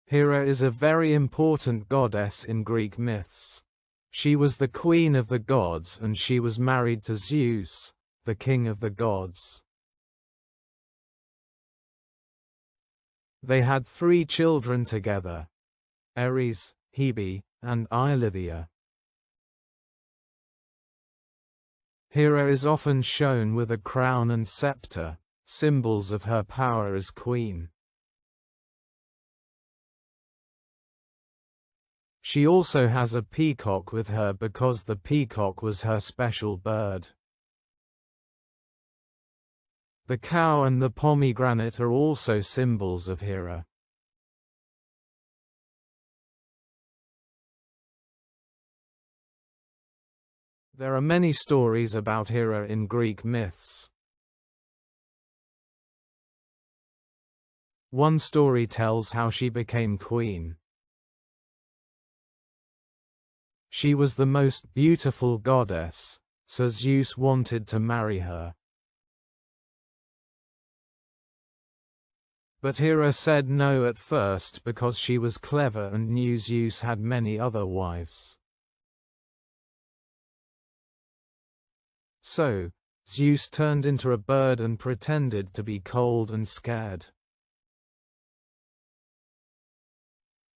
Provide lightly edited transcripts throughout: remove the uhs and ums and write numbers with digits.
Hera is a very important goddess in Greek myths. She was the queen of the gods and she was married to Zeus, the king of the gods. They had 3 children together: Ares, Hebe, and Eileithyia. Hera is often shown with a crown and scepter, symbols of her power as queen. She also has a peacock with her because the peacock was her special bird. The cow and the pomegranate are also symbols of Hera. There are many stories about Hera in Greek myths. One story tells how she became queen. She was the most beautiful goddess, so Zeus wanted to marry her. But Hera said no at first because she was clever and knew Zeus had many other wives. So, Zeus turned into a bird and pretended to be cold and scared.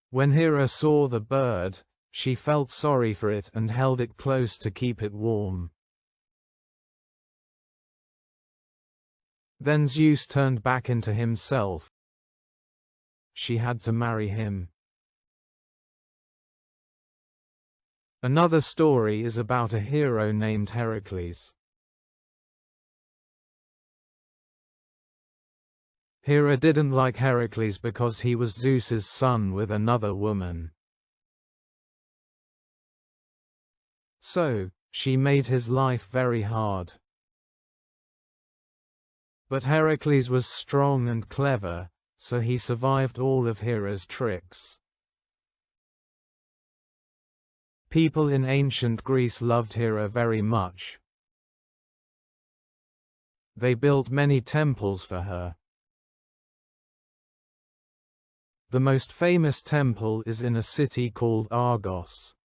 When Hera saw the bird, she felt sorry for it and held it close to keep it warm. Then Zeus turned back into himself. She had to marry him. Another story is about a hero named Heracles. Hera didn't like Heracles because he was Zeus's son with another woman. So, she made his life very hard. But Heracles was strong and clever, so he survived all of Hera's tricks. People in ancient Greece loved Hera very much. They built many temples for her. The most famous temple is in a city called Argos.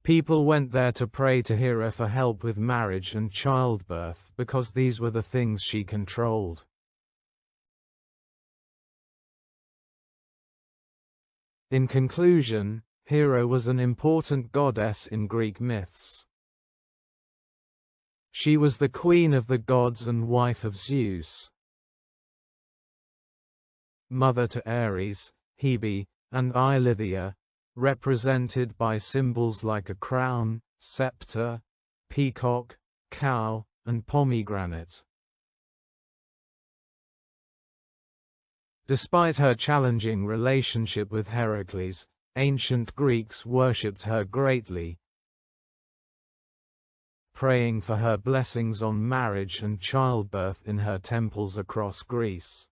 People went there to pray to Hera for help with marriage and childbirth because these were the things she controlled. In conclusion, Hera was an important goddess in Greek myths. She was the queen of the gods and wife of Zeus, mother to Ares, Hebe, and Eileithyia, represented by symbols like a crown, scepter, peacock, cow, and pomegranate. Despite her challenging relationship with Heracles, ancient Greeks worshipped her greatly, praying for her blessings on marriage and childbirth in her temples across Greece.